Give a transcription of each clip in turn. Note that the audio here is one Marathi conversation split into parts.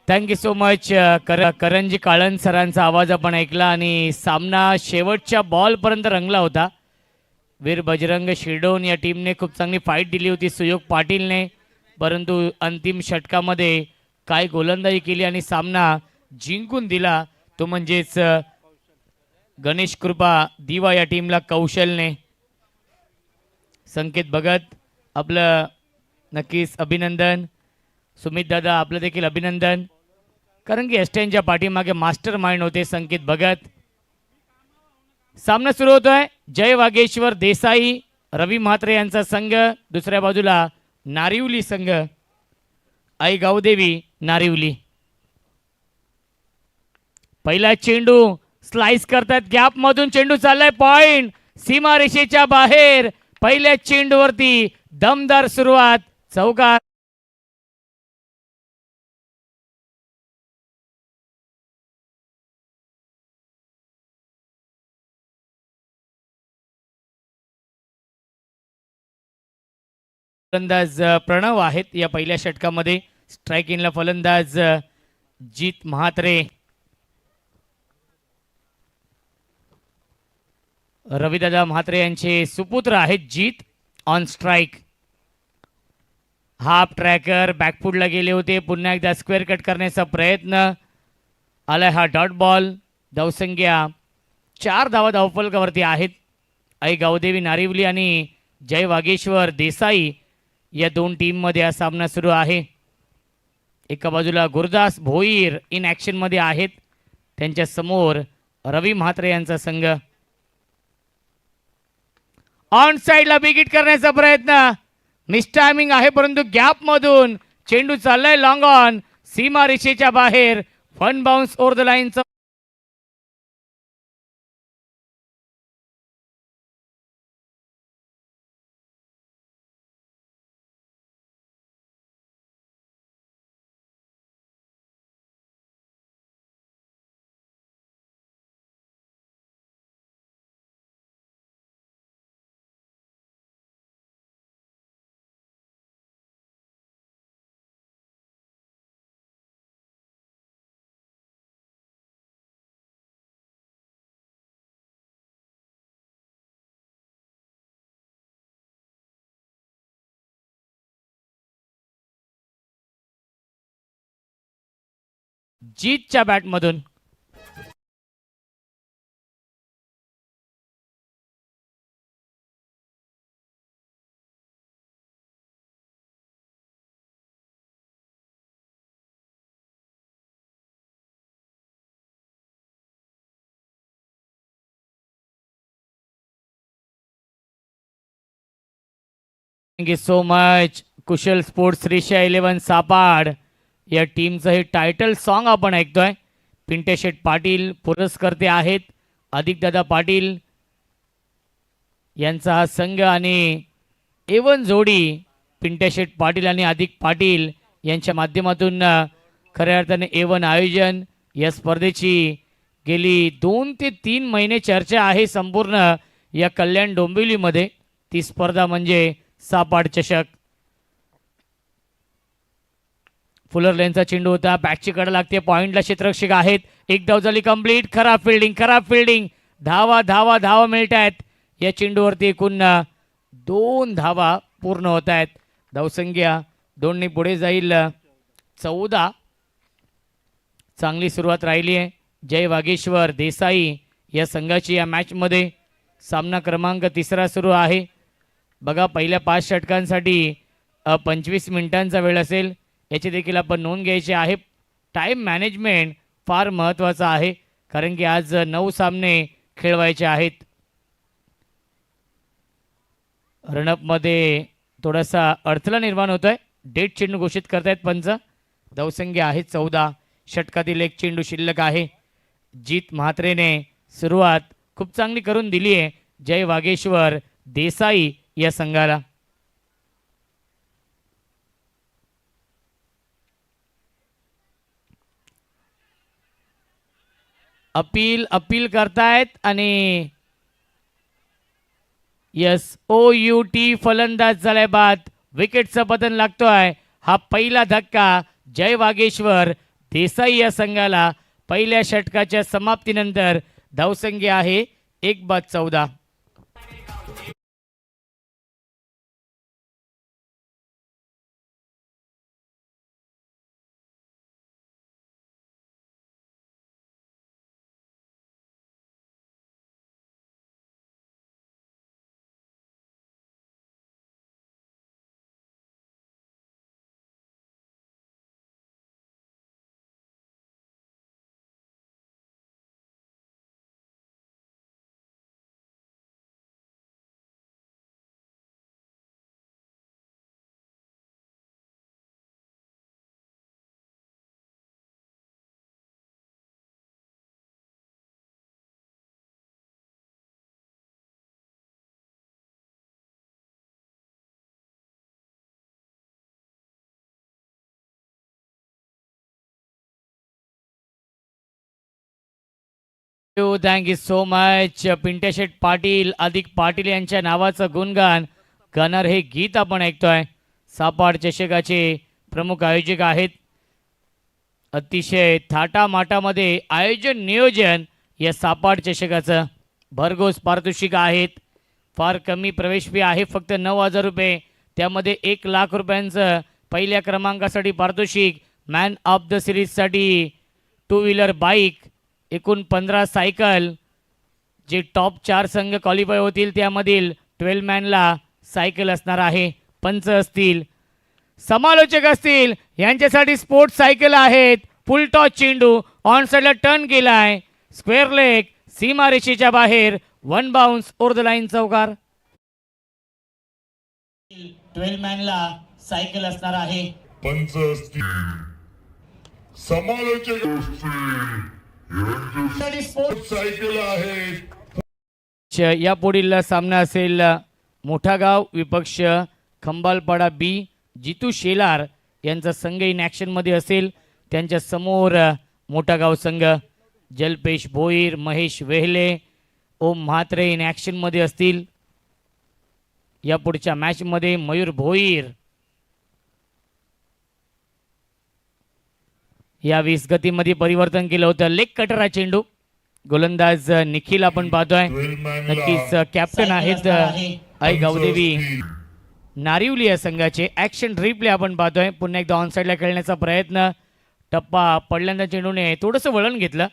थँक्यू सो मच करंजी काळन सरांचा आवाज आपण ऐकला आणि सामना शेवटच्या बॉलपर्यंत रंगला होता. वीर बजरंग शिरडोन या टीमने खूप चांगली फाईट दिली होती सुयोग पाटीलने, परंतु अंतिम षटकामध्ये काय गोलंदाजी केली आणि सामना जिंकून दिला तो म्हणजेच गणेश कृपा दिवा या टीमला कौशलने. संकेत भगत आपलं नक्कीच अभिनंदन. सुमित दादा आपलं देखील अभिनंदन, कारण की एस्टेनच्या पाठीमागे मास्टर माइंड होते संकेत भगत. सामना सुरू होतोय. जय वागेश्वर देसाई रवी म्हात्रे यांचा संघ, दुसऱ्या बाजूला नारिवली संघ आई गावदेवी नारिवली. पहिला चेंडू स्लाइस करतात गॅप मधून, चेंडू चाललाय पॉइंट सीमारेषेच्या बाहेर. पहिल्या चेंडूवरती दमदार सुरुवात चौकार. फलंदाज प्रणव आहेत या पहिल्या षटकामध्ये. स्ट्राईक इनला फलंदाज जीत म्हात्रे. रविदादा म्हात्रे यांचे सुपुत्र आहेत Jeet. On strike. Half tracker बॅकफुटला गेले होते, पुन्हा एकदा स्क्वेअर कट करण्याचा प्रयत्न. आलाय हा डॉट बॉल. धावसंख्या 4 धावा धावफलकावरती आहेत. आई गावदेवी नारिवली आणि जय वागेश्वर देसाई या दोन टीममध्ये हा सामना सुरू आहे. एका बाजूला गुरदास भोईर इन ॲक्शनमध्ये आहेत, त्यांच्या समोर रवी म्हात्रे यांचा संघ. ऑन साइडला बिगिट करण्याचा प्रयत्न, मिसटायमिंग आहे परंतु गॅप मधून चेंडू चाललाय लॉंग ऑन सीमारेषेच्या बाहेर. फन बाउन्स ओव्हर द लाईनचा जीतच्या बॅटमधून. Thank you so much. Kushal sports रिशा 11 सापाड या टीमचं हे टायटल सॉन्ग आपण ऐकतोय. पिंटेशेठ पाटील पुरस्कर्ते आहेत. अधिकदादा पाटील यांचा हा संघ आणि एवन जोडी पिंटेशेठ पाटील आणि अधिक पाटील यांच्या माध्यमातून खऱ्या अर्थाने एवन आयोजन. या स्पर्धेची गेली 2 ते 3 महिने चर्चा आहे संपूर्ण या कल्याण डोंबिवलीमध्ये. ती स्पर्धा म्हणजे सापाड चषक. फुलर लेनचा चेंडू होता, बॅटची कडा लागते, पॉइंटला क्षेत्ररक्षक आहेत. एक धाव झाली कंप्लीट. खराब फिल्डिंग. धावा धावा धावा मिळत आहेत या चेंडूवरती. एकूण 2 धावा पूर्ण होत आहेत. धावसंख्या 2ने पुढे जाईल 14. चांगली सुरुवात राहिली आहे जय वागेश्वर देसाई या संघाची. या मॅचमध्ये सामना क्रमांक 3 सुरू आहे. बघा, पहिल्या 5 षटकांसाठी 25 मिनिटांचा वेळ असेल, याची देखील आपण नोंद घ्यायची आहे. टाईम मॅनेजमेंट फार महत्त्वाचा आहे, कारण की आज 9 सामने खेळवायचे आहेत. रनअपमध्ये थोडासा अडथळा निर्माण होतोय. डेट चेंडू घोषित करतायत पंच. धावसंख्या आहे 14. षटकातील एक चेंडू शिल्लक आहे. जीत म्हात्रेने सुरुवात खूप चांगली करून दिली आहे जय वागेश्वर देसाई या संघाला. अपील करतायत आणि SOUT फलंदाज झालाय बाद. विकेटचं पतन लागतोय. हा पहिला धक्का जय वागेश्वर देसाई या संघाला पहिल्या षटकाच्या समाप्तीनंतर धावसंख्या आहे 1/14. Thank you so much. पिंट्याशेठ पाटील अधिक पाटील यांच्या नावाचं गुणगान गाणार हे गीत आपण ऐकतोय. सापाड चषकाचे प्रमुख आयोजक आहेत. अतिशय थाटामाटामध्ये आयोजन नियोजन या सापाड चषकाचं भरघोस पारितोषिक आहेत. फार कमी प्रवेश फी आहे, फक्त 9,000 रुपये. त्यामध्ये 1,00,000 रुपयांचं पहिल्या क्रमांकासाठी पारितोषिक, मॅन ऑफ द सिरीजसाठी 2 व्हीलर बाईक, एकूण 15 सायकल. जे टॉप 4 संघ क्वालिफाय होतील त्यामधील 12 मॅनला सायकल असणार आहे. पंच असतील, समालोचक असतील, यांच्यासाठी स्पोर्ट्स सायकल आहेत. फुल टॉस चेंडू ऑन साईडला टर्न केलाय, स्क्वेअर लेग, सीमारेषेच्या बाहेर, 1 बाउन्स ओव्हर द लाईन, चौकार. 12 मॅनला सायकल असणार आहे. पंच असतील, समालोचक स्पोर्ट्स सायकल आहेत. या पुढील सामना असेल मोठा गाव विपक्ष खंबालपाडा बी. जितू शेलार यांचा संघ इन ॲक्शन मध्ये असेल. त्यांच्या समोर मोठा गाव संघ जलपेश भोईर, महेश वेहले, ओम म्हात्रे इन ॲक्शन मध्ये असतील. या पुढच्या मॅच मध्ये मयूर भोईर या 20 गतीमध्ये परिवर्तन केलं होतं. लेग कटर हा चेंडू. गोलंदाज निखिल आपण पाहतोय, नक्कीच कॅप्टन आहेत आई गावदेवी नारिवली या संघाचे. ॲक्शन रिप्ले आपण पाहतोय. पुन्हा एकदा ऑन साईडला खेळण्याचा प्रयत्न, टप्पा पडल्यानंतर चेंडूने थोडंसं वळण घेतलं.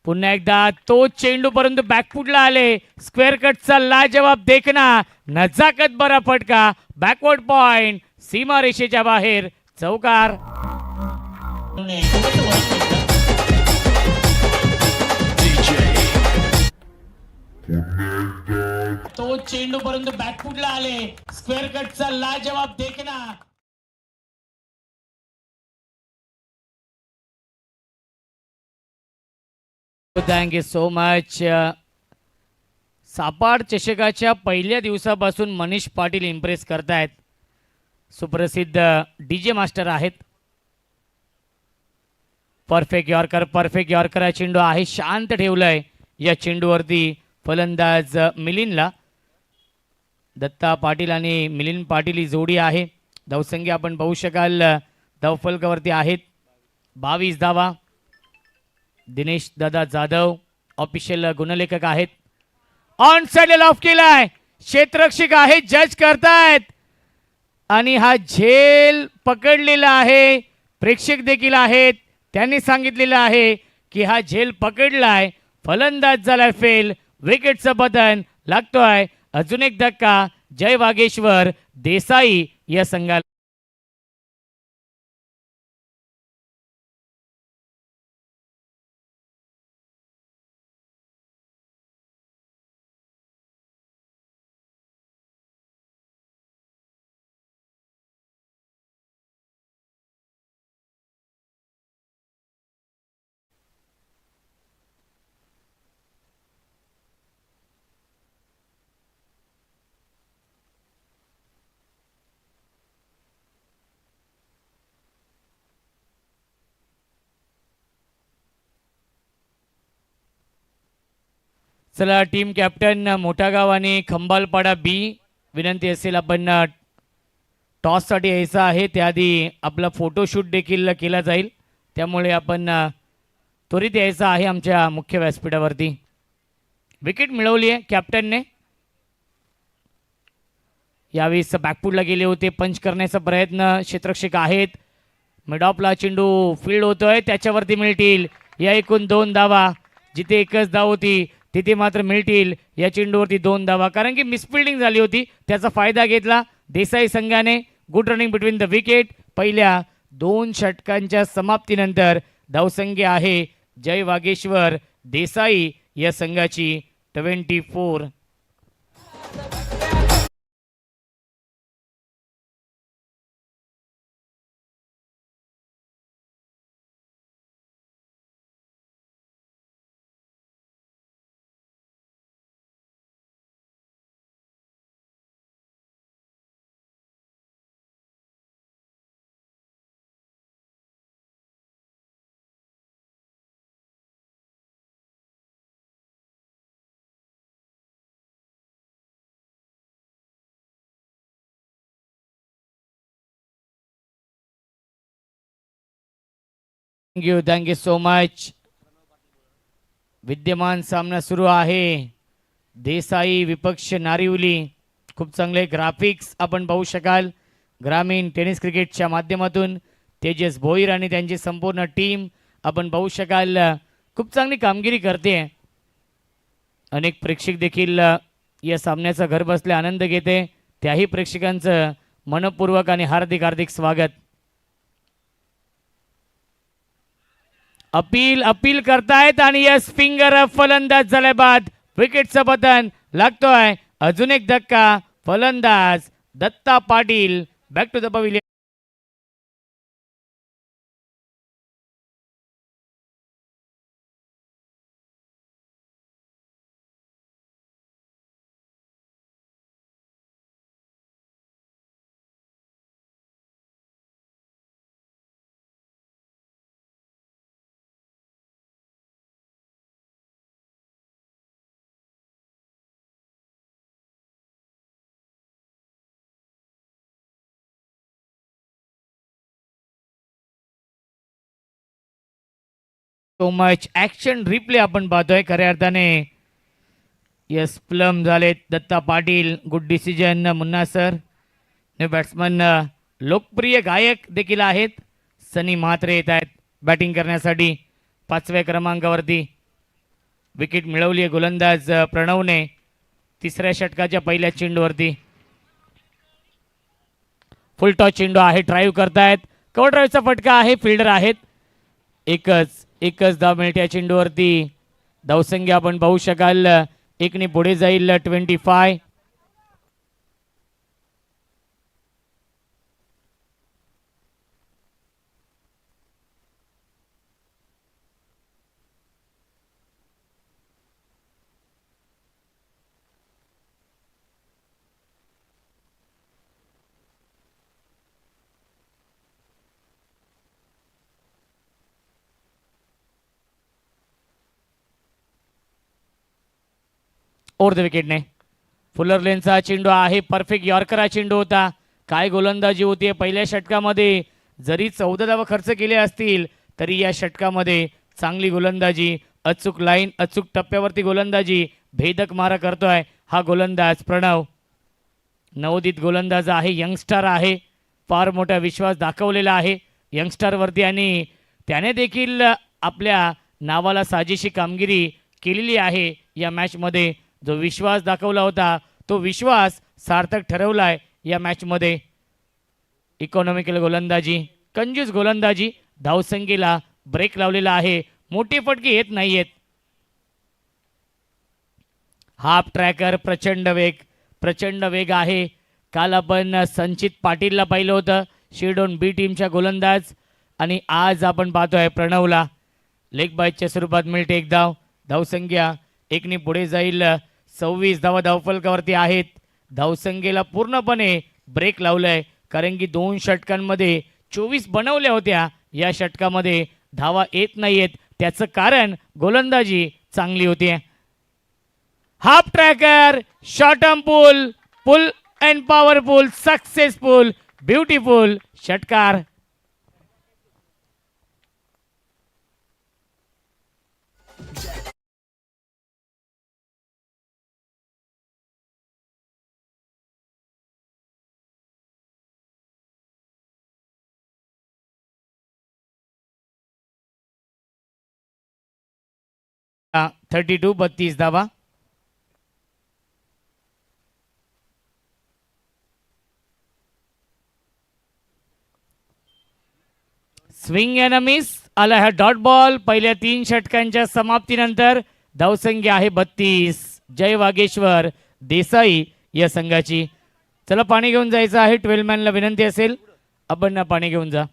पुन्हा एकदा तो चेंडू परंतु बॅकफुटला आले. स्क्वेअर कटचा लाजवाब देखना, नजाकत बरा फटका, बॅकवर्ड पॉइंट, सीमा रेषेच्या बाहेर, चौकार. तो चेंडू परंतु बॅकफुटला आले. स्क्वेअर कटचा लाजवाब देखना. Thank you so much. सापाड चषकाच्या पहिल्या दिवसापासून मनीष पाटील इम्प्रेस करतायत. सुप्रसिद्ध डीजे मास्टर आहेत. परफेक्ट यॉर्कर हा चेंडू आहे, शांत ठेवलाय. या चेंडूवरती फलंदाज मिलिंदला. दत्ता पाटील आणि मिलिंद पाटील ही जोडी आहे. धावसंख्या आपण पाहू शकाल धावफलकावरती आहेत 22 धावा. दिनेश दादा जाधव ऑफिशियल गुणलेखक आहेत. ऑन साइड लॉफ केलाय, क्षेत्ररक्षक आहे, जज करतायत आणि हा झेल पकडलेला आहे. प्रेक्षक देखील आहेत, त्यांनी सांगितलेलं आहे की हा झेल पकडलाय. फलंदाज झालाय फेल. विकेटचं बटन लागतोय. अजून एक धक्का जय वागेश्वर देसाई या संघाला. चला टीम कॅप्टन मोठा गाव आणि खंबालपाडा बी, विनंती असेल आपण टॉससाठी यायचा आहे त्याआधी आपला फोटोशूट देखील केला जाईल, त्यामुळे आपण त्वरित यायचं आहे आमच्या मुख्य व्यासपीठावरती. विकेट मिळवली आहे कॅप्टनने. यावेळेस बॅकफुटला गेले होते, पंच करण्याचा प्रयत्न क्षेत्ररक्षक आहेत. मिडॉपला चेंडू फील्ड होतोय, त्याच्यावरती मिळतील या एकूण 2 धावा. जिथे एकच धाव होती तिथे मात्र मिळतील या चेंडूवरती 2 धावा, कारण की मिसफिल्डिंग झाली होती, त्याचा फायदा घेतला देसाई संघाने. Good running between the wicket. पहिल्या 2 षटकांच्या समाप्तीनंतर धावसंख्या आहे जय वागेश्वर देसाई या संघाची 24. Thank you so much. विद्यमान सामना सुरू आहे. देसाई विपक्ष नारिवली. खूप चांगले ग्राफिक्स आपण पाहू शकाल ग्रामीण टेनिस क्रिकेटच्या माध्यमातून. तेजस भोईर आणि त्यांची संपूर्ण टीम आपण पाहू शकाल खूप चांगली कामगिरी करते. अनेक प्रेक्षक देखील या सामन्याचा घर बसल्या आनंद घेते. त्याही प्रेक्षकांचं मनपूर्वक आणि हार्दिक हार्दिक स्वागत. अपील करतायत आणि यस फिंगर फलंदाज झाल्या बाद विकेटचं पतन लागतोय. अजून एक धक्का. फलंदाज Datta Patil back to the pavilion. So much action replay आपण पाहतोय खऱ्या अर्थाने. यस प्लम झालेत Datta Patil. Good decision Munna sir. New batsman लोकप्रिय गायक देखील आहेत. सनी म्हात्रे येत आहेत बॅटिंग करण्यासाठी 5व्या क्रमांकावरती. विकेट मिळवली आहे गोलंदाज प्रणवने 3ऱ्या षटकाच्या पहिल्या चेंडूवरती. फुल टॉस चेंडू आहे. ड्राईव्ह करतायत. कव्हर ड्राईव्हचा फटका आहे. फिल्डर आहेत. एकच धाव मिळते या चेंडूवरती. धावसंख्या आपण पाहू शकाल 1ने पुढे जाईल 25. ओव्हर द विकेटने. फुलर लेनचा चेंडू आहे. परफेक्ट यॉर्कर हा चेंडू होता. काय गोलंदाजी होती पहिल्या षटकामध्ये. जरी 14 धावा खर्च केले असतील तरी या षटकामध्ये चांगली गोलंदाजी. अचूक लाईन, अचूक टप्प्यावरती गोलंदाजी. भेदक मारा करतोय हा गोलंदाज प्रणव. नवोदित गोलंदाज आहे. यंगस्टर आहे. फार मोठा विश्वास दाखवलेला आहे यंगस्टरवरती आणि त्याने देखील आपल्या नावाला साजेशी कामगिरी केलेली आहे या मॅचमध्ये. जो विश्वास दाखवला होता तो विश्वास सार्थक ठरवलाय या मॅचमध्ये. इकॉनॉमिकल गोलंदाजी, कंजूस गोलंदाजी. धावसंख्येला ब्रेक लावलेला आहे. मोठे फटके येत नाहीयेत. हाफ ट्रॅकर प्रचंड वेग आहे. काल आपण संचित पाटीलला पाहिलं होतं शिरडोन बी टीमच्या गोलंदाज आणि आज आपण पाहतोय प्रणवला. लेग बायच्या स्वरूपात मिळते एक धाव. धावसंख्या 1ने पुढे जाईल. 26 धावा धावफलकावरती आहेत. धावसंख्येला पूर्णपणे ब्रेक लावलाय कारण की 2 षटकांमध्ये 24 बनवल्या होत्या. या षटकामध्ये धावा येत नाहीयेत. त्याचं कारण गोलंदाजी चांगली होती. Half tracker, short term pull and powerful, successful. Beautiful षटकार. हा, 32 धावा. स्विंग अँड मिस आला हा डॉट बॉल. पहिल्या 3 षटकांच्या समाप्तीनंतर धावसंख्या आहे 32. जय वागेश्वर देसाई या संघाची. चला पाणी घेऊन जायचं आहे. 12 मॅनला विनंती असेल आपण पाणी घेऊन जा.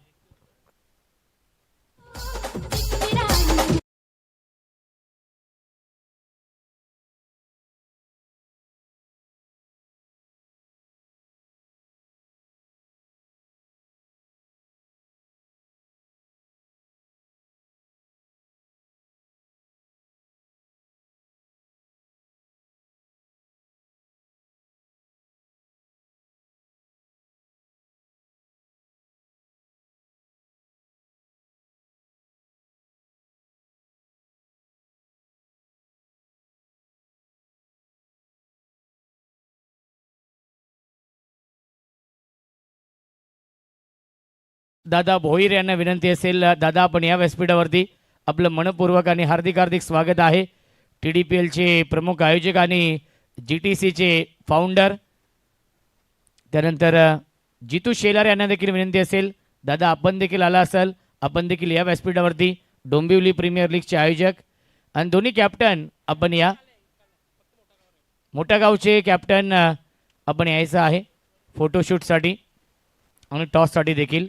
दादा भोईर यांना विनंती असेल. दादा आपण या व्यासपीठावरती आपलं मनपूर्वक आणि हार्दिक हार्दिक स्वागत आहे. TDPLचे प्रमुख आयोजक आणि GTCचे फाउंडर. त्यानंतर जितू शेलार यांना देखील विनंती असेल. दादा आपण देखील आला असाल. आपण देखील या व्यासपीठावरती डोंबिवली प्रीमियर लीगचे आयोजक आणि दोन्ही कॅप्टन आपण या. मोठ्या गावचे कॅप्टन आपण यायचं आहे फोटोशूटसाठी आणि टॉससाठी देखील.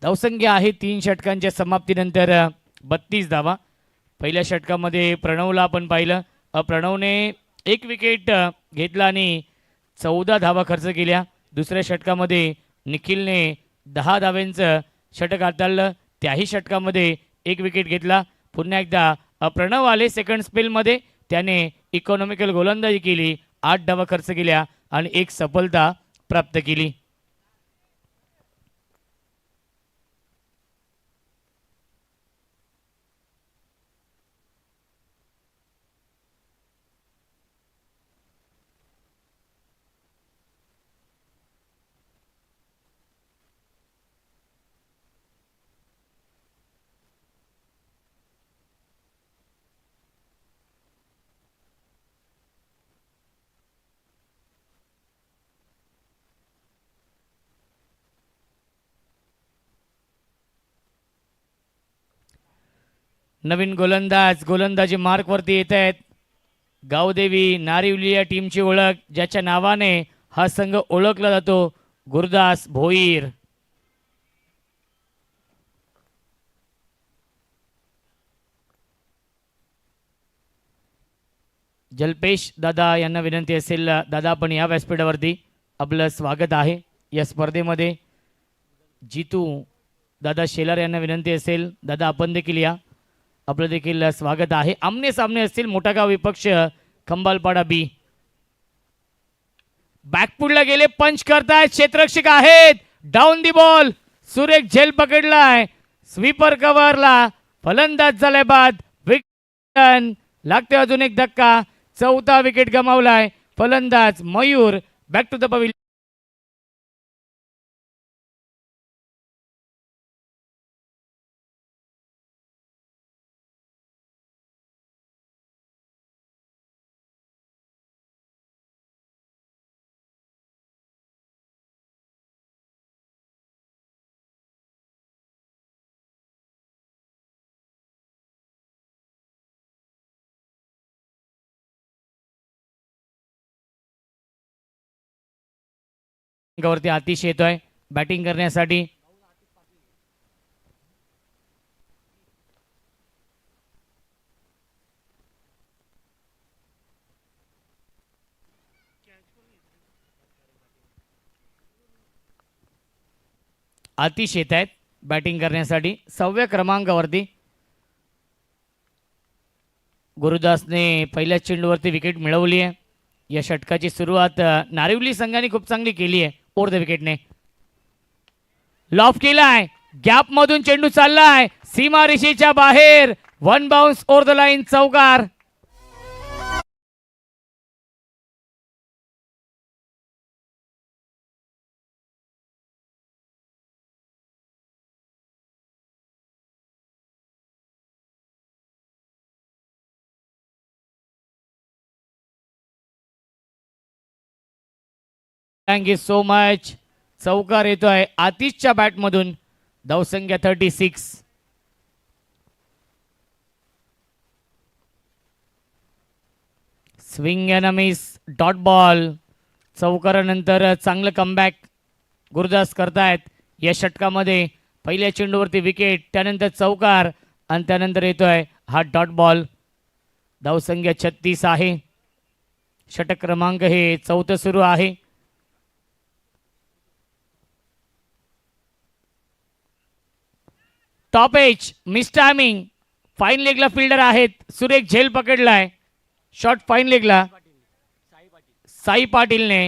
धावसंख्या आहे 3 षटकांच्या समाप्तीनंतर 32 धावा. पहिल्या षटकामध्ये प्रणवला आपण पाहिलं. प्रणवने 1 विकेट घेतला आणि 14 धावा खर्च केल्या. दुसऱ्या षटकामध्ये निखिलने 10 धाव्यांचं षटक हाताळलं. त्याही षटकामध्ये 1 विकेट घेतला. पुन्हा एकदा प्रणव आले सेकंड स्पेलमध्ये. त्याने इकॉनॉमिकल गोलंदाजी केली. 8 धावा खर्च केल्या आणि 1 सफलता प्राप्त केली. नवीन गोलंदाजी मार्कवरती येत आहेत. गावदेवी नारिवली या टीमची ओळख, ज्याच्या नावाने हा संघ ओळखला जातो, गुरुदास भोईर. जल्पेश दादा यांना विनंती असेल. दादा आपण या व्यासपीठावरती आपलं स्वागत आहे या स्पर्धेमध्ये. जितू दादा शेलार यांना विनंती असेल. दादा आपण देखील या, आपलं देखील स्वागत आहे. आमने सामने असतील मोठागाव विपक्ष खंबालपाडा बी. बॅकफुटला गेले, पंच करतायत, क्षेत्ररक्षक आहेत. डाऊन दी बॉल, सुरेख झेल पकडलाय. स्वीपर कव्हरला फलंदाज झालाय बाद. विकेट लागते, अजून एक धक्का. 4था विकेट गमावलाय फलंदाज Mayur. Back to the pavilion. वरती आतिश येतोय बॅटिंग करण्यासाठी. आतिश येत आहेत बॅटिंग करण्यासाठी 6व्या क्रमांकावरती. गुरुदासने पहिल्याच चेंडूवरती विकेट मिळवली आहे. या षटकाची सुरुवात नारिवली संघाने खूप चांगली केली आहे ओव्हर द विकेटने. लॉफ केलाय, गॅप मधून चेंडू चाललाय सीमारेषेच्या बाहेर. One bounce over the line, चौकार. Thank you so much. चौकार येतोय आतिशच्या बॅट मधून. धावसंख्या 36. Swing and miss, dot ball. चौकारानंतर चांगलं कमबॅक गुरुदास करतायत या षटकामध्ये. पहिल्या चेंडूवरती विकेट, त्यानंतर चौकार आणि त्यानंतर येतोय हा डॉट बॉल. धावसंख्या 36 आहे. षटक क्रमांक हे 4 सुरू आहे. Top edge, miss timing. Fine लेगला फिल्डर आहेत, सुरेख झेल पकडलाय. शॉट फाईन लेगला साई पाटीलने.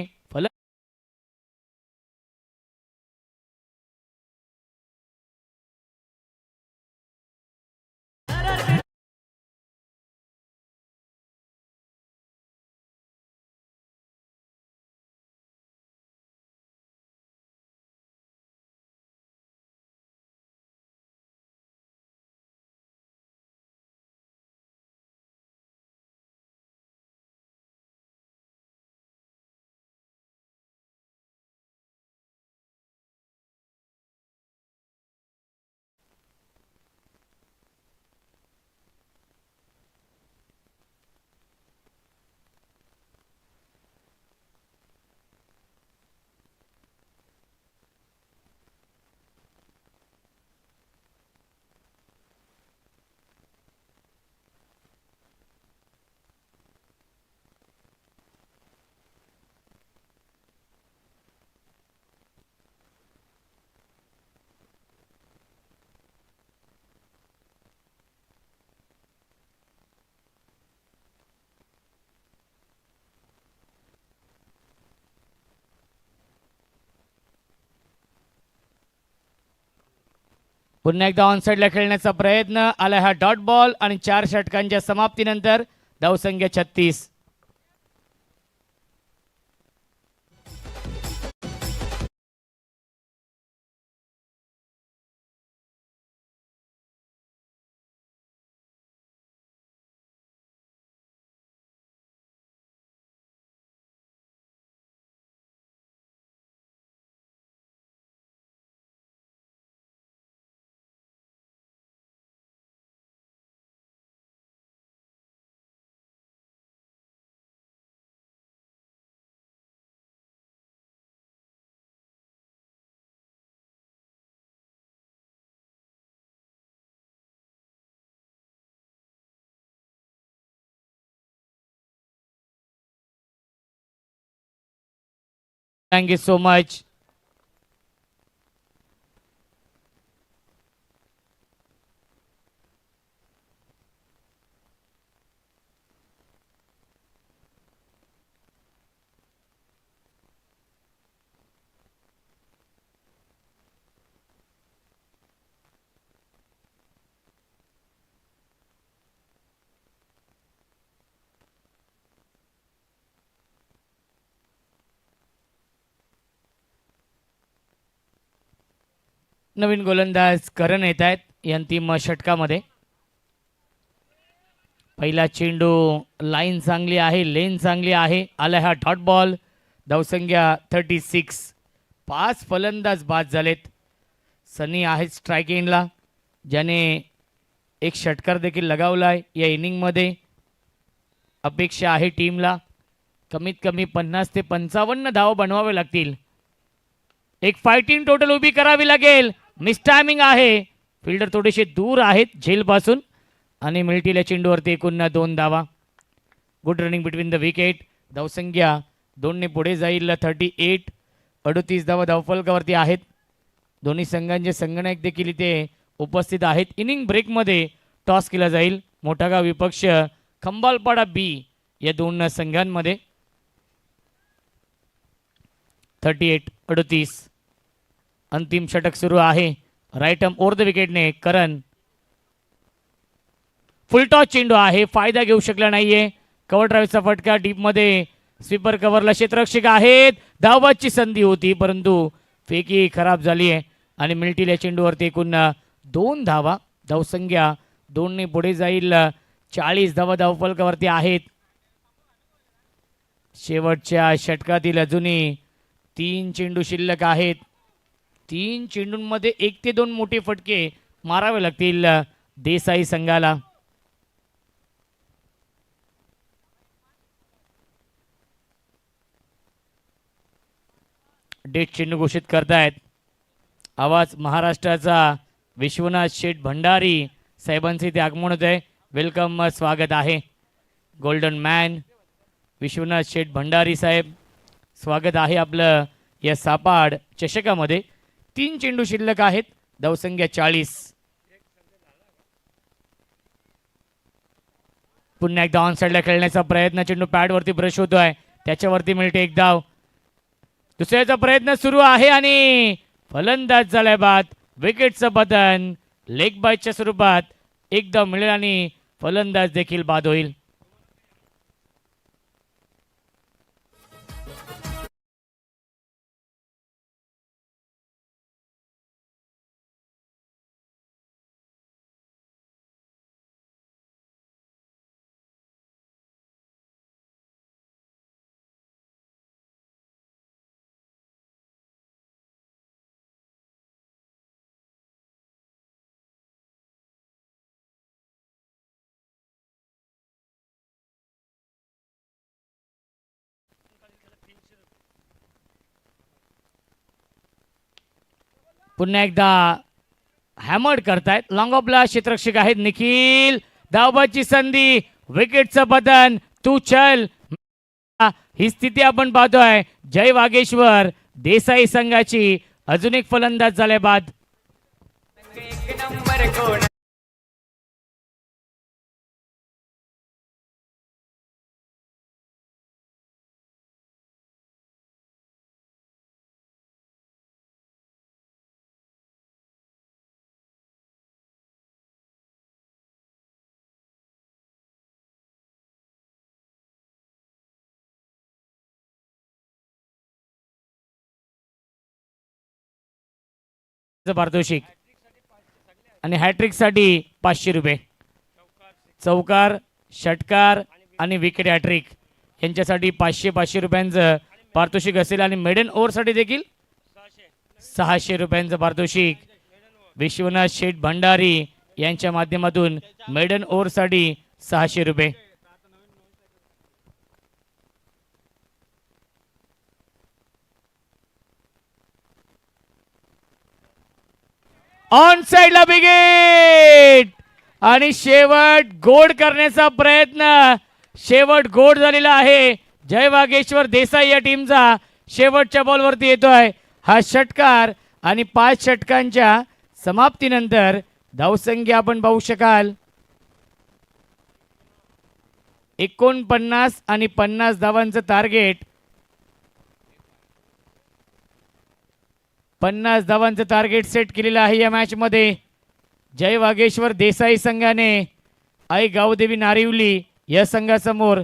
पुन्हा एकदा ऑन साइडला खेळण्याचा प्रयत्न आला हा डॉट बॉल आणि 4 षटकांच्या समाप्तीनंतर धावसंख्या 36. Thank you so much. नवीन गोलंदाज करण येत आहेत या अंतिम षटकामध्ये. पहिला चेंडू लाईन चांगली आहे, लेन चांगली आहे. आला हा डॉट बॉल. धावसंख्या 36. 5 फलंदाज बाद झालेत. सनी आहेत स्ट्राईक एंडला, ज्याने एक षटकार देखील लगावलाय या इनिंगमध्ये. अपेक्षा आहे टीमला कमीत कमी 50 ते 55 धाव बनवावे लागतील. एक फायटिंग टोटल उभी करावी लागेल. मिस टायमिंग आहे, फिल्डर थोडेसे दूर आहेत झेलपासून आणि मिळतील चेंडूवरती एकूण 2 धावा. Good running between the wicket. धावसंख्या 2 ने पुढे जाईल. 38. 38 धावा धावफलकावरती आहेत. दोन्ही संघांचे संगणक देखील इथे उपस्थित आहेत. इनिंग ब्रेकमध्ये टॉस केला जाईल. मोठागाव विपक्ष खंबालपाडा बी या 2 संघांमध्ये. 38-38. अंतिम षटक सुरू आहे. राईट आर्म ओव्हर द विकेटने करण. फुलटॉस चेंडू आहे, फायदा घेऊ शकला नाहीये. कव्हर ड्राईव्हचा फटका डीप मध्ये. स्वीपर कव्हरला क्षेत्ररक्षक आहेत. धावबादची संधी होती परंतु फेकी खराब झाली आहे आणि मिळतील या चेंडूवरती एकूण 2 धावा. धावसंख्या 2ने पुढे जाईल. 40 धावा धावफलकावरती आहेत. शेवटच्या षटकातील अजूनही 3 चेंडू शिल्लक आहेत. 3 चेंडूंमध्ये 1 ते 2 मोठे फटके मारावे लागतील देसाई संघाला. डेट चेंडू घोषित करतायत. आवाज महाराष्ट्राचा विश्वनाथ शेठ भंडारी साहेबांचे इथे आगमन होत आहे. वेलकम, स्वागत आहे. गोल्डन मॅन विश्वनाथ शेठ भंडारी साहेब, स्वागत आहे आपलं या सापाड चषकामध्ये. 3 चेंडू शिल्लक आहेत. धावसंख्या 40. पुन्हा एकदा ऑन साईडला खेळण्याचा प्रयत्न. चेंडू पॅडवरती ब्रश होतोय, त्याच्यावरती मिळते 1 धाव. दुसऱ्याचा प्रयत्न सुरू आहे आणि फलंदाज झालाय बाद. विकेटचं पतन लेग बायच्या स्वरूपात 1 धाव मिळेल आणि फलंदाज देखील बाद होईल. पुन्हा एकदा हॅमर्ड करतायत. लॉंग ऑफला क्षेत्ररक्षक आहेत निखिल. धावबाची संधी, विकेटचं पतन. तू चल, ही स्थिती आपण पाहतोय. जय वागेश्वर देसाई संघाची. अजून एक फलंदाज झाले बाद. पारितोषिक आणि हॅट्रिक साठी 500 रुपये. चौकार, षटकार आणि विकेट हॅट्रिक यांच्यासाठी 500 रुपयांचं पारितोषिक असेल आणि मेडन ओव्हरसाठी देखील 600 रुपयांचं पारितोषिक. विश्वनाथ शेठ भंडारी यांच्या माध्यमातून मेडन ओव्हरसाठी 600 रुपये. ऑन साइडला विकेट आणि शेवट गोड करण्याचा प्रयत्न. शेवट गोड झालेला आहे. जय वागेश्वर देसाई या टीमचा शेवटच्या बॉलवरती येतोय हा षटकार आणि 5 षटकांच्या समाप्तीनंतर धावसंख्या आपण पाहू शकाल 49 आणि 50 धावांचं टार्गेट. 50 धावांचं टार्गेट सेट केलेलं आहे या मॅच मध्ये. जय वागेश्वर देसाई संघाने आई गावदेवी नारिवली या संघासमोर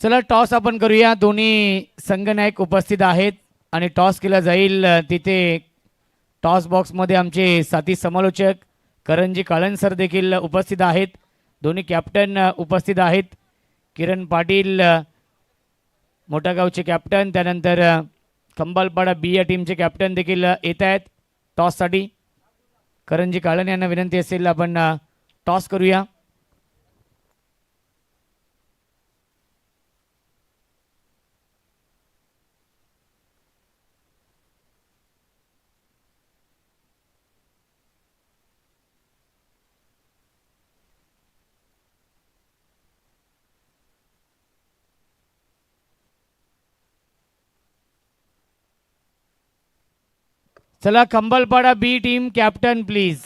चला टॉस आपण करूया. दोन्ही संघनायक उपस्थित आहेत आणि टॉस केला जाईल. तिथे टॉस बॉक्समध्ये आमचे साथी समालोचक करणजी काळन सर देखील उपस्थित आहेत. दोन्ही कॅप्टन उपस्थित आहेत. किरण पाटील मोठागावचे कॅप्टन, त्यानंतर खंबालपाडा बी या टीमचे कॅप्टन देखील येत आहेत टॉससाठी. करंजी काळन यांना विनंती असेल आपण टॉस करूया. चला खंबालपाडा बी टीम कॅप्टन प्लीज.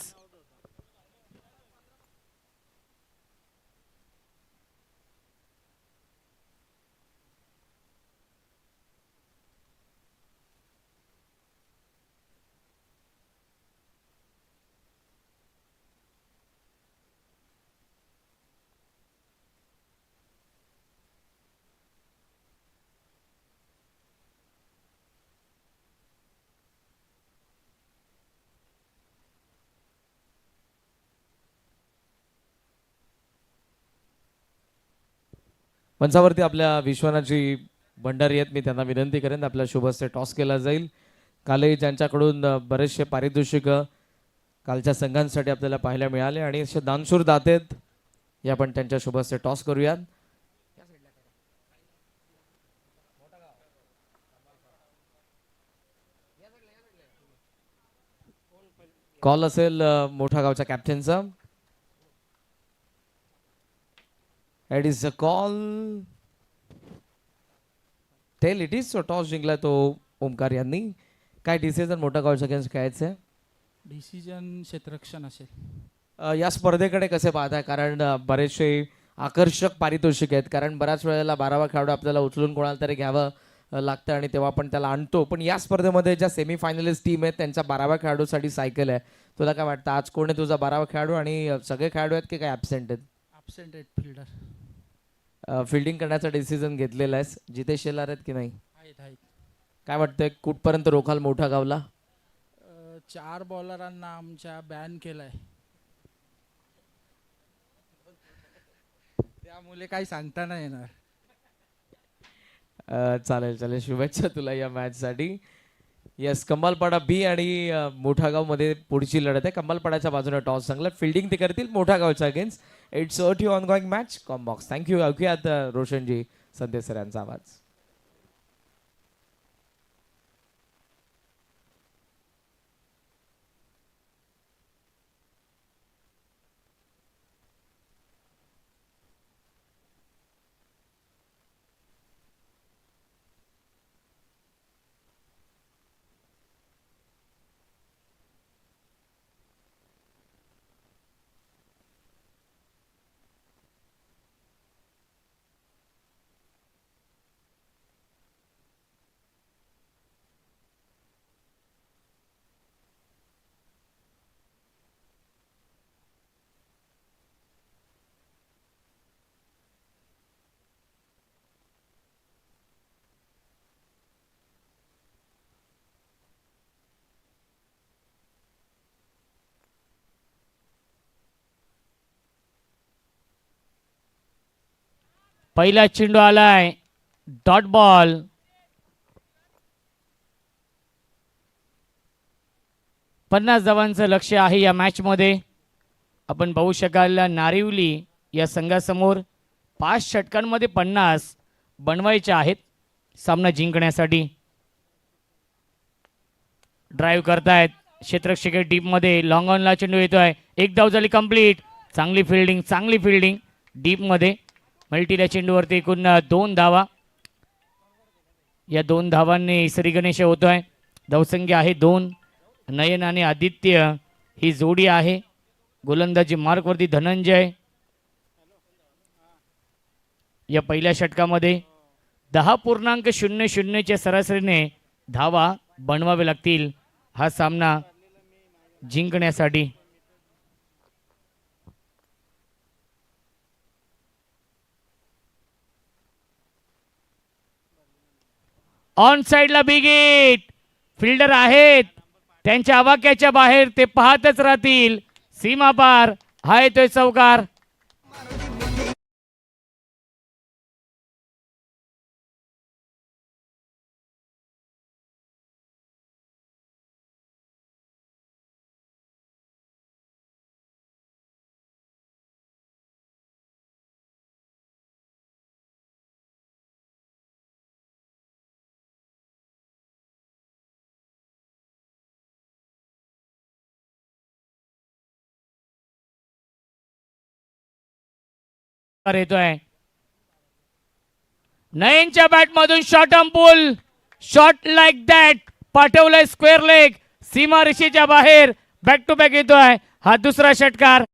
मंचावरती आपल्या विश्वनाथजी भंडारी आहेत, मी त्यांना विनंती करेन आपल्या शुभ हस्ते टॉस केला जाईल. कालही ज्यांच्याकडून बरेचसे पारितोषिक कालच्या संघांसाठी आपल्याला पाहायला मिळाले आणि असे दानशूर दाते आहेत, हे आपण त्यांच्या शुभ हस्ते टॉस करूयात. कॉल असेल मोठा गावच्या कॅप्टनचा. It is a call tail it is. So toss जिंकला तो ओमकार यांनी. काय डिसिजन मोठा गावच्या अगेन्स्ट खेळायचं आहे? डिसिजन क्षेत्ररक्षण असेल. या स्पर्धेकडे कसे पाहताय? कारण बरेचसे आकर्षक पारितोषिक आहेत, कारण बऱ्याच वेळेला 12वा खेळाडू आपल्याला उचलून कोणाला तरी घ्यावं लागतं आणि तेव्हा आपण त्याला आणतो. पण या स्पर्धेमध्ये ज्या सेमीफायनलिस्ट टीम आहेत त्यांच्या 12व्या खेळाडूसाठी सायकल आहे. तुला काय वाटतं आज कोण आहे तुझा 12वा खेळाडू आणि सगळे खेळाडू आहेत की काय ॲबसेंट आहेत? ॲब्सेंट आहेत फिल्डर. फिल्डिंग करण्याचा डिसिजन घेतलेला आहेस. जितेश शेलार आहेत की नाही? आहेत. काय वाटतंय कुठपर्यंत रोखाल मोठा गावला? 4 बॉलरांना आमच्या बॅन केलाय, त्यामुळे काही सांगता नाही येणार. चालेल चालेल, शुभेच्छा तुला या मॅचसाठी. येस, कंबालपाडा बी आणि मोठा गाव मध्ये पुढची लढत आहे. कंबालपाड्याच्या बाजूने टॉस चांगला फिल्डिंग ते करतील मोठा गावच्या against. It's a on going match combox. Thank you. ऐकूयात रोशनजी संदेश सर यांचा आवाज. पहिला चेंडू आलाय, डॉट बॉल. पन्नास धावांचं लक्ष आहे या मॅच मध्ये. आपण पाहू शकाल नारिवली या संघासमोर 5 षटकांमध्ये 50 बनवायचे आहेत सामना जिंकण्यासाठी. ड्राईव्ह करतायत क्षेत्ररक्षक डीप मध्ये. लॉंग ऑनला चेंडू येतोय. एक धाव झाली कंप्लीट. चांगली फिल्डिंग डीप मध्ये. मल्टीला चेंडूवरती एकूण 2 धावा. या 2 धावांनी श्री गणेश होतोय. धावसंख्या आहे 2. नयन आणि आदित्य ही जोडी आहे. गोलंदाजी मार्कवरती धनंजय. या पहिल्या षटकामध्ये 10.00 च्या सरासरीने धावा बनवावे लागतील हा सामना जिंकण्यासाठी. ऑन साइडला बिग हिट. फिल्डर आहेत त्यांच्या आवाक्याच्या बाहेर, ते पाहतच राहतील. सीमा पार हा येतोय चौकार. येतोय नयनच्या बॅट मधून short pull shot like that पाठवलंय स्क्वेअर लेग सीमा रेषेच्या बाहेर बॅक टू बॅक येतोय हा दुसरा षटकार.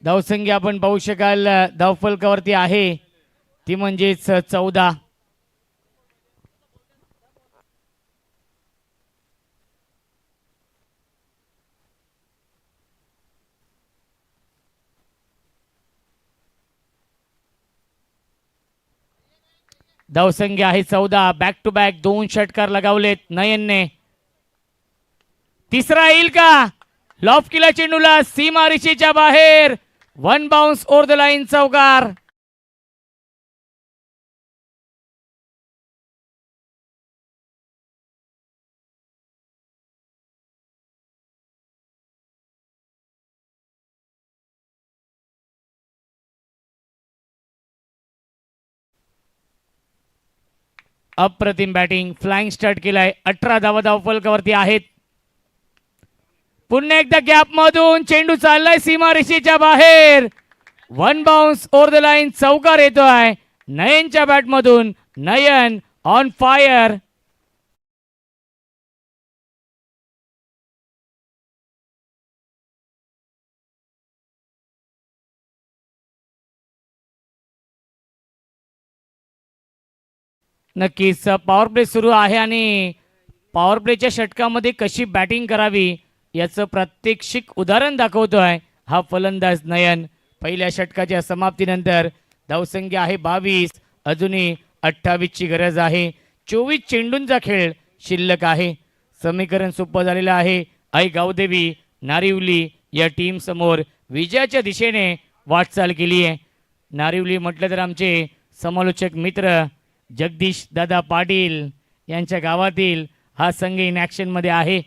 धावसंख्या आपण पाहू शकाल धावफलकावरती आहे ती म्हणजेच 14. धावसंख्या आहे 14. बॅक टू बॅक 2 षटकार लगावलेत नयनने. तिसरा येईल का लॉफ केला चेंडूला सीमा रेषेच्या बाहेर 1 बाउन्स ओव्हर द लाईन चौकार. अप्रतिम बॅटिंग फ्लाइंग स्टार्ट केलाय 18 धावा धावफलकावरती आहेत. पुन्हा एकदा गॅप मधून चेंडू चाललाय सीमा रेषेच्या बाहेर 1 बाउन्स ओव्हर द लाईन चौकार येतोय नयनच्या बॅट मधून. नयन ऑन फायर. नक्कीच पॉवर प्ले सुरू आहे आणि पॉवर प्लेच्या षटकामध्ये कशी बॅटिंग करावी याचं प्रात्यक्षिक उदाहरण दाखवतोय हा फलंदाज नयन. पहिल्या षटकाच्या समाप्तीनंतर धावसंख्या आहे 22. अजूनही 28 ची गरज आहे. 24 चेंडूंचा खेळ शिल्लक आहे. समीकरण सोपं झालेलं आहे. आई गावदेवी नारिवली या टीम समोर विजयाच्या दिशेने वाटचाल केली आहे. नारिवली म्हटलं तर आमचे समालोचक मित्र जगदीश दादा पाटील यांच्या गावातील हा संघ इन ॲक्शनमध्ये आहे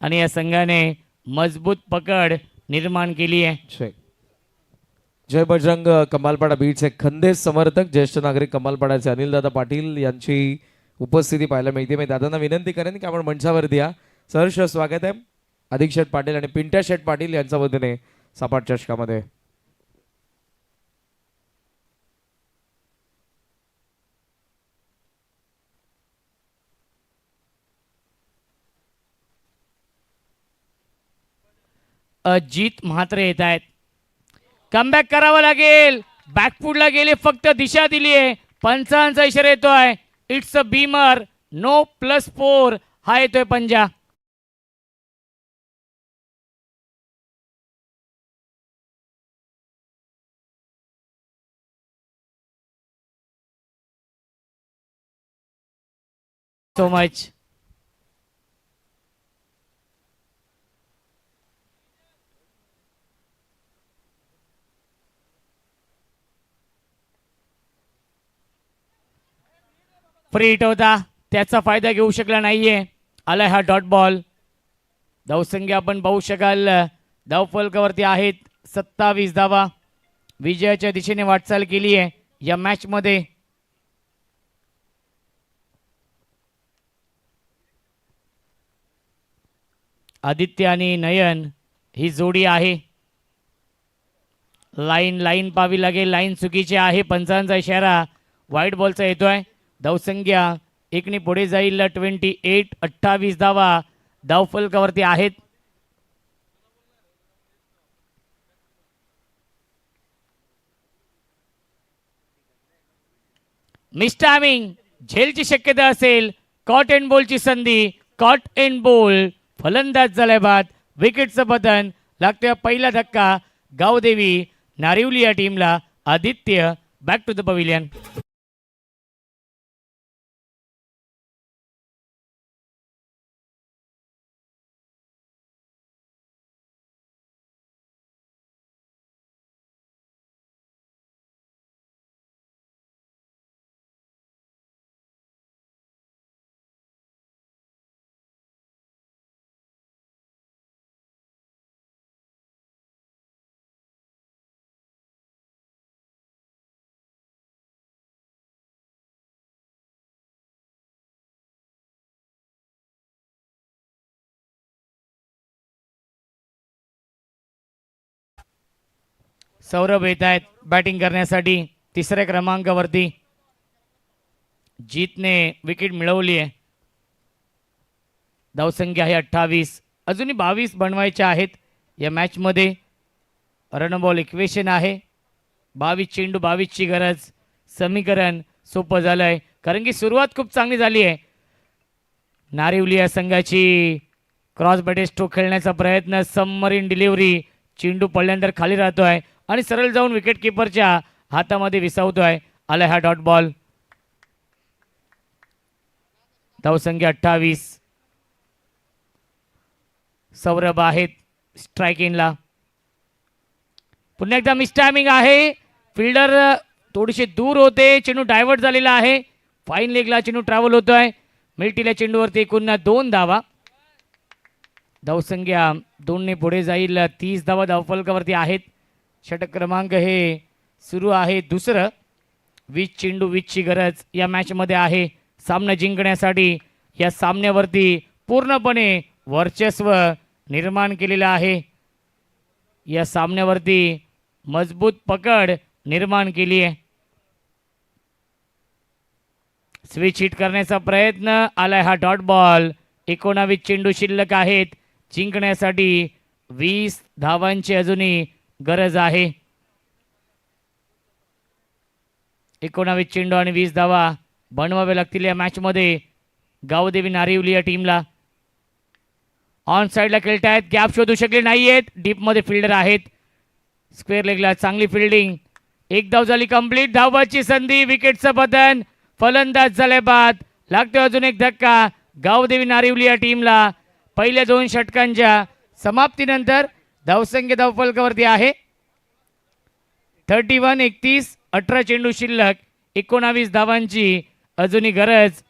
आणि या संघाने मजबूत पकड निर्माण केली आहे. जय बजरंग कमालपाडा बीटचे खंदेश समर्थक ज्येष्ठ नागरिक कमालपाडाचे अनिल दादा पाटील यांची उपस्थिती पाहायला मिळते. मी दादांना विनंती करेन की आपण मंचावरती या. सहर्ष स्वागत आहे अधिक शेठ पाटील आणि पिंट्या शेठ पाटील यांच्या वतीने सपाट चषकामध्ये. अजित म्हात्रे येत आहेत. कमबॅक करावं लागेल. बॅकफूटला गेले फक्त दिशा दिली आहे. पंचांचा इशारा येतोय. इट्स अ बीमर नो +4 हा येतोय पंजा. So much. फ्री हिट होता त्याचा फायदा घेऊ शकला नाहीये. आलाय हा डॉट बॉल. धावसंख्या आपण पाहू शकाल धावफलकावरती आहेत 27 धावा. विजयाच्या दिशेने वाटचाल केली आहे या मॅच मध्ये. आदित्य आणि नयन ही जोडी आहे. लाईन पाहावी लागेल. लाईन चुकीची आहे. पंचांचा इशारा वाईट बॉलचा येतोय. धावसंख्या एकने पुढे जाईल 28. 28 धावा धावफलकावरती आहेत. मिसटायमिंग झेलची शक्यता असेल. कॉट एंड बॉलची संधी. कॉट एंड बॉल फलंदाज झालाय बाद. विकेटचं पतन लागतोय. पहिला धक्का गावदेवी नारिवली या टीमला. Aditya back to the pavilion. Saurabh येत आहेत बॅटिंग करण्यासाठी तिसऱ्या क्रमांकावरती. जीतने विकेट मिळवली आहे. धावसंख्या आहे 28. अजूनही 22 बनवायच्या आहेत या मॅचमध्ये. रन बॉल इक्वेशन आहे. 22 चेंडू 22 ची गरज. समीकरण सोपं झालंय कारण की सुरुवात खूप चांगली झाली आहे. नारिवली या संघाची क्रॉस बॅटे स्ट्रोक खेळण्याचा प्रयत्न. Submarine delivery. चेंडू पडल्यानंतर खाली राहतोय आणि सरळ जाऊन विकेट किपरच्या हातामध्ये विसावतोय. आलाय हा डॉट बॉल. धावसंख्या 28. सौरभ आहेत स्ट्राईक इनला. पुन्हा एकदा मिस टायमिंग आहे. फिल्डर थोडेसे दूर होते. चेंडू डायव्हर्ट झालेला आहे. फाईन लेगला चेंडू ट्रॅव्हल होतोय. मिळतील चेंडूवरती पुन्हा 2 धावा. धावसंख्या 2 ने पुढे जाईल. 30 धावा धावफलकावरती आहेत. षटक क्रमांक हे सुरू आहे दुसरं. 20 चेंडू 20 ची गरज या मॅचमध्ये आहे सामना जिंकण्यासाठी. या सामन्यावरती पूर्णपणे वर्चस्व निर्माण केलेलं आहे. या सामन्यावरती मजबूत पकड निर्माण केली आहे. स्विच हिट करण्याचा प्रयत्न. आलाय हा डॉट बॉल. 19 चेंडू शिल्लक आहेत. जिंकण्यासाठी 20 धावांची अजूनही गरज आहे. 19 चेंडू आणि 20 धावा बनवावे लागतील या मॅचमध्ये गावदेवी नारिवली या टीमला. ऑन साईडला खेळतायत. गॅप शोधू शकले नाहीयेत. डीपमध्ये फिल्डर आहेत. स्क्वेअर लेगला चांगली फिल्डिंग. एक धाव झाली कंप्लीट. धावाची संधी. विकेटचं पतन. फलंदाज झाले बाद. लागतोय अजून एक धक्का गावदेवी नारिवली या टीमला. पहिल्या 2 षटकांच्या समाप्तीनंतर धावसंख्या धावफलकावरती आहे 31-31. 18 चेंडू शिल्लक. 19 धावांची अजूनही गरज.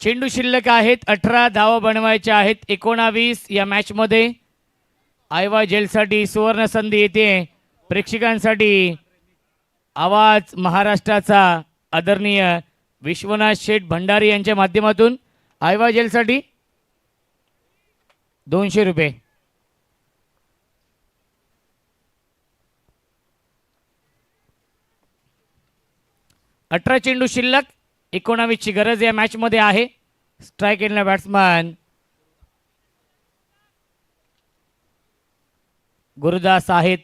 चेंडू शिल्लक आहेत. 18 धावा बनवायच्या आहेत. 19 या मॅचमध्ये. आयवा जेलसाठी सुवर्ण संधी येते प्रेक्षकांसाठी. आवाज महाराष्ट्राचा आदरणीय विश्वनाथ शेठ भंडारी यांच्या माध्यमातून आयवा जेलसाठी 200 रुपये. अठरा चेंडू शिल्लक. 19 ची गरज या मॅच मध्ये आहे. स्ट्राईक एंडला बॅट्समन गुरुदास आहेत.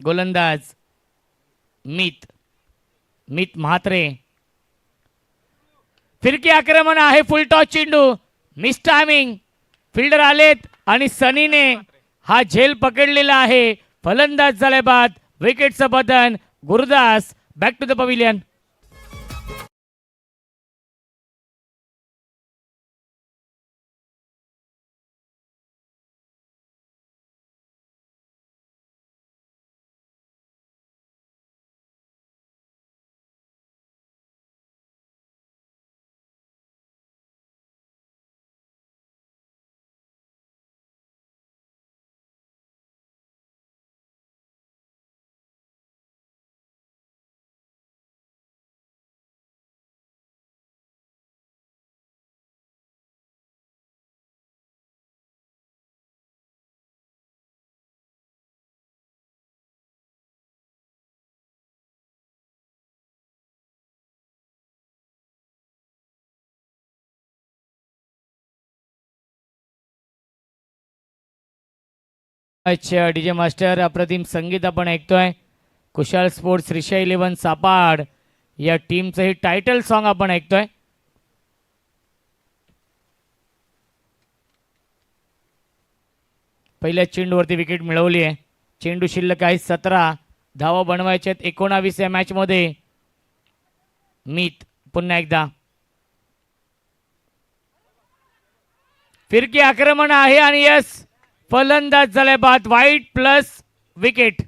गोलंदाज मित म्हात्रे. फिरकी आक्रमण आहे. फुल टॉस चेंडू. Miss timing. फिल्डर आलेत आणि सनीने हा झेल पकडलेला आहे. फलंदाज झाले बाद. विकेटचं पतन. Gurudas back to the pavilion. अच्छा डीजे मास्टर अप्रतिम संगीत आपण ऐकतोय. कुशाल स्पोर्ट्स रिषा 11 सापाड या टीमचं हे टायटल सॉन्ग आपण ऐकतोय. पहिल्या चेंडूवरती विकेट मिळवली आहे. चेंडू शिल्लक आहे 17. धावा बनवायच्या आहेत 19 या मॅच मध्ये. मीत पुन्हा एकदा फिरकी आक्रमण आहे आणि यस फलंदाज झालाय बाद. वाईट प्लस विकेट.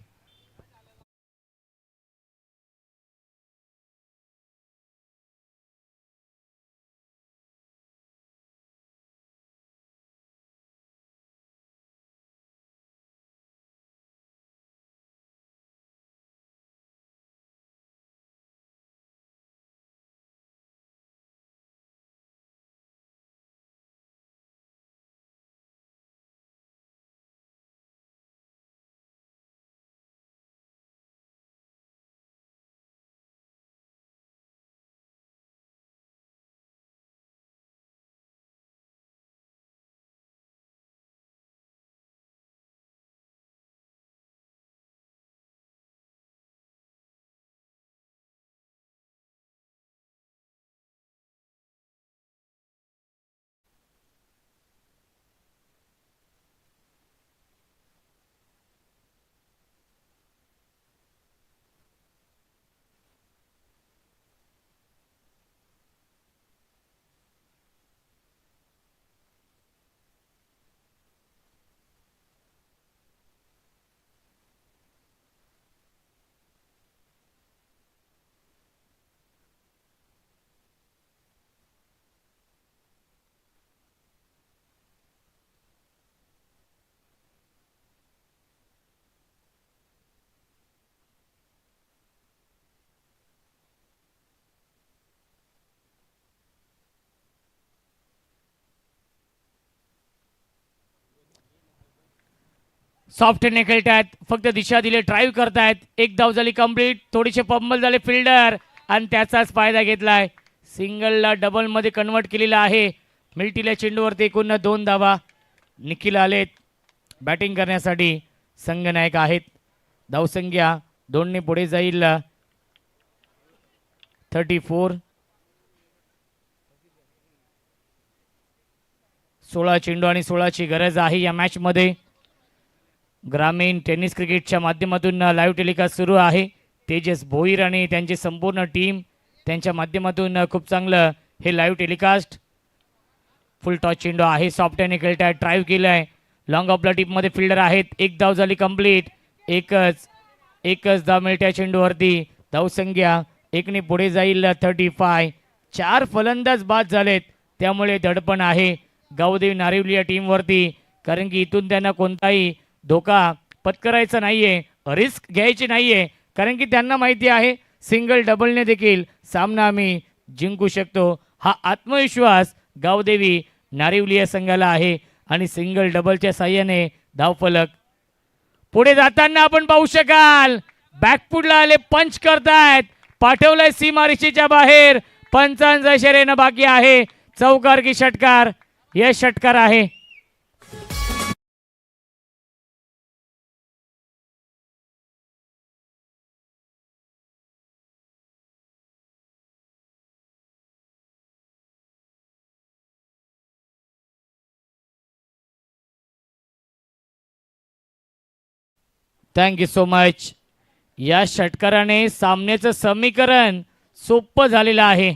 सॉफ्ट खेळतायत. फक्त दिशा दिले ड्राईव्ह करतायत. एक धाव झाली कंप्लीट. थोडीशे पंबल झाले फिल्डर आणि त्याचाच फायदा घेतलाय. सिंगलला डबल मध्ये कन्वर्ट केलेला आहे. मिल्टीला चेंडूवरती एकूण 2 धावा. निखिल आलेत बॅटिंग करण्यासाठी. संघनायक आहेत. धावसंख्या 2 ने पुढे जाईल 34. 16 चेंडू आणि 16ची गरज आहे या मॅच मध्ये. ग्रामीण टेनिस क्रिकेटच्या माध्यमातून लाईव्ह टेलिकास्ट सुरू आहे. तेजस भोईर आणि त्यांची संपूर्ण टीम त्यांच्या माध्यमातून खूप चांगलं हे लाईव्ह टेलिकास्ट. फुल टॉस चेंडू आहे. सॉफ्ट हँड खेळताय. ड्राईव्ह केलाय. लॉंग ऑफला टीपमध्ये फिल्डर आहेत. एक धाव झाली कंप्लीट. एकच धाव मिळत्या चेंडूवरती. धावसंख्या 1 ने पुढे जाईल 35. 4 फलंदाज बाद झालेत. त्यामुळे दडपण आहे गावदेवी नारिवली या टीमवरती. कारण की इथून त्यांना कोणताही धोका पत्करायचा नाहीये. रिस्क घ्यायची नाहीये. कारण की त्यांना माहिती आहे सिंगल डबलने देखील सामना आम्ही जिंकू शकतो. हा आत्मविश्वास गावदेवी नारिवली या संघाला आहे. आणि सिंगल डबलच्या साह्याने धावफलक पुढे जाताना आपण पाहू शकाल. बॅकफुटला आले. पंच करतायत. पाठवलंय सीमारेषेच्या बाहेर. पंचांचा इशारा बाकी आहे. चौकार की षटकार. यश षटकार आहे. Thank you so much. या षटकाराने सामन्याचं समीकरण सोपं झालेलं आहे.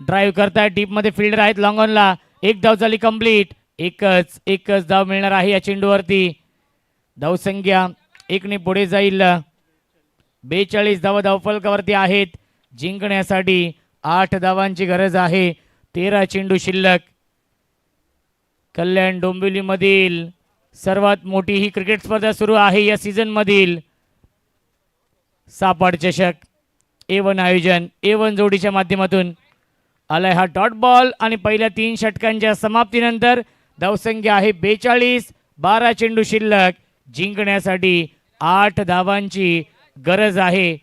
ड्राईव्ह करतायत. डीपमध्ये फिल्डर आहेत. लॉंग ऑनला एक धाव झाली कंप्लीट. एकच धाव मिळणार आहे या चेंडूवरती. धावसंख्या 1 ने पुढे जाईल 42 धावा धावफलकावरती आहेत. जिंकण्यासाठी 8 धावांची गरज आहे. 13 चेंडू शिल्लक. कल्याण डोंबिवलीमधील सर्वात मोठी ही क्रिकेट स्पर्धा सुरू आहे या सीझन मधील. सापाड चषक A1 आयोजन A1 जोडीच्या माध्यमातून आलाय हा डॉट बॉल. आणि पहिल्या 3 षटकांच्या समाप्तीनंतर धावसंख्या आहे 42. 12 चेंडू शिल्लक. जिंकण्यासाठी 8 धावांची गरज आहे.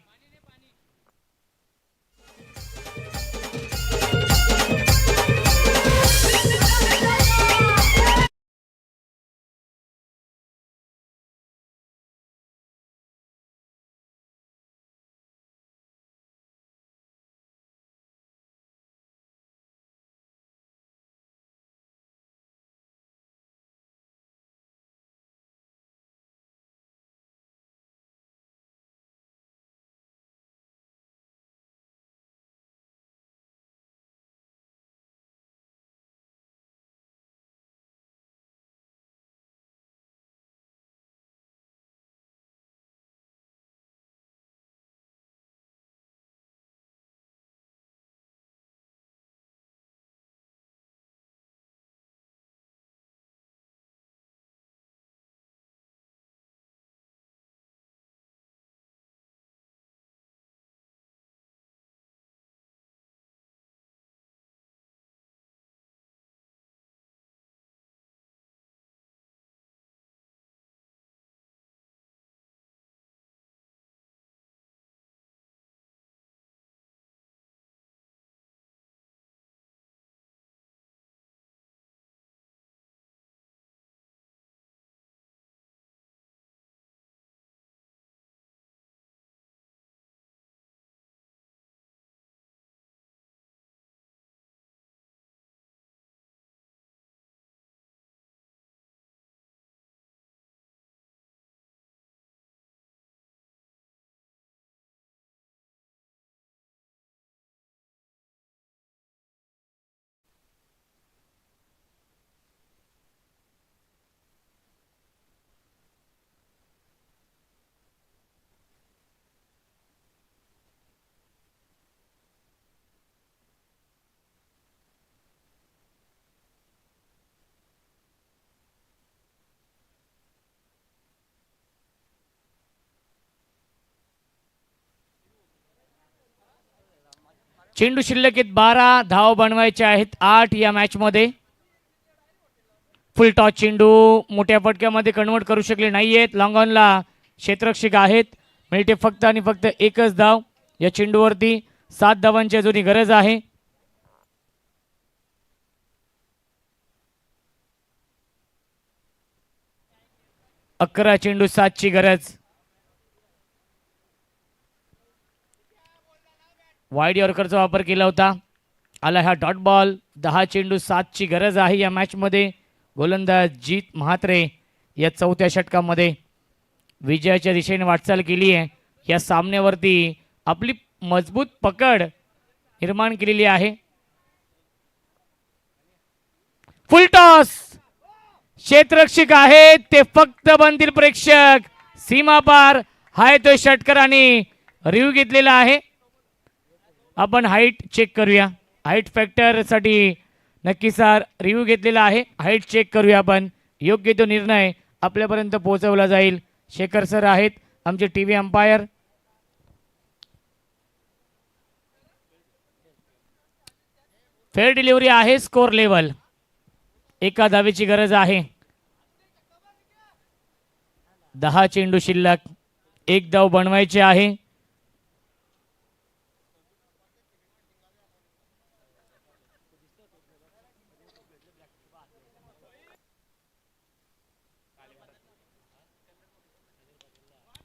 चेंडू शिल्लक आहेत 12 धाव बनवायचे आहेत 8 या मॅच मध्ये. फुल टॉस चेंडू मोठ्या फटक्यामध्ये कन्वर्ट करू शकले नाहीयेत. लॉंग ऑनला क्षेत्ररक्षक आहेत. मिळते फक्त आणि फक्त एकच धाव. या चेंडूवरती 7 धावांची अजूनही गरज आहे. अकरा चेंडू 7 ची गरज. वाईड यॉर्करचा वापर केला होता. आला हा डॉट बॉल. 10 चेंडू 7 ची गरज आहे या मॅच मध्ये. गोलंदाज जीत म्हात्रे या चौथ्या षटकामध्ये विजयाच्या दिशेने वाटचाल केली आहे. या सामन्यावरती आपली मजबूत पकड निर्माण केलेली आहे. फुल टॉस. क्षेत्ररक्षक आहेत ते फक्त बनतील प्रेक्षक. सीमा पार हाय तो षटकर आणि रिव्ह्यू घेतलेला आहे. आपण हाईट चेक करूया. हाईट फॅक्टर साठी नक्की सर रिव्ह्यू घेतलेला आहे. हाईट चेक करूया आपण. योग्य तो निर्णय आपल्यापर्यंत पोहोचवला जाईल. शेखर सर आहेत आमचे टीव्ही अंपायर. फेअर डिलिव्हरी आहे. Score level. एका धावेची गरज आहे. 10 चेंडू शिल्लक. एक धाव बनवायचे आहे.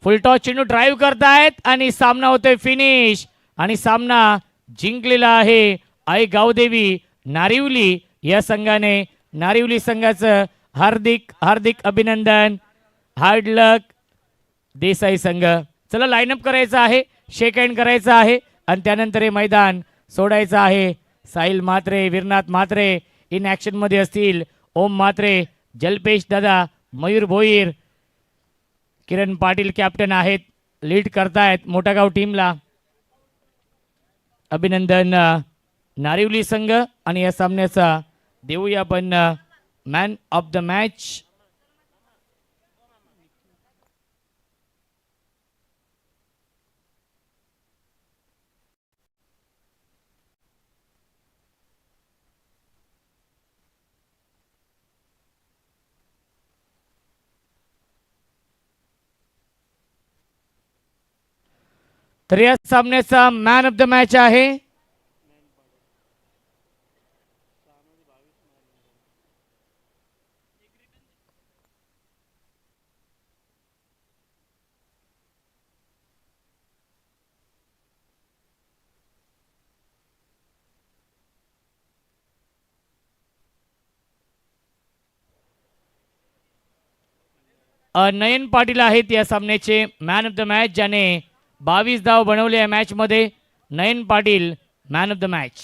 फुलटॉस चेंडू ड्राईव्ह करतायत आणि सामना होतोय फिनिश. आणि सामना जिंकलेला आहे आई गावदेवी नारिवली या संघाने. नारिवली संघाचं हार्दिक हार्दिक अभिनंदन. हार्ड लक देसाई संघ. चला लाईनअप करायचं आहे. शेक हँड करायचं आहे आणि त्यानंतर हे मैदान सोडायचं आहे. साहिल म्हात्रे वीरनाथ म्हात्रे इन ॲक्शन मध्ये असतील. ओम म्हात्रे जलपेश दादा मयूर भोईर किरण पाटील कॅप्टन आहेत. लीड करतायत मोठागाव टीमला. अभिनंदन नारिवली संघ. आणि या सामन्याचा देऊया आपण मॅन ऑफ द मॅच. तर या सामन्याचा मॅन ऑफ द मॅच आहे नयन पाटील आहेत या सामन्याचे मॅन ऑफ द मॅच. ज्याने 22 धाव बनवले या मॅच मध्ये. Nayan Patil man of the match.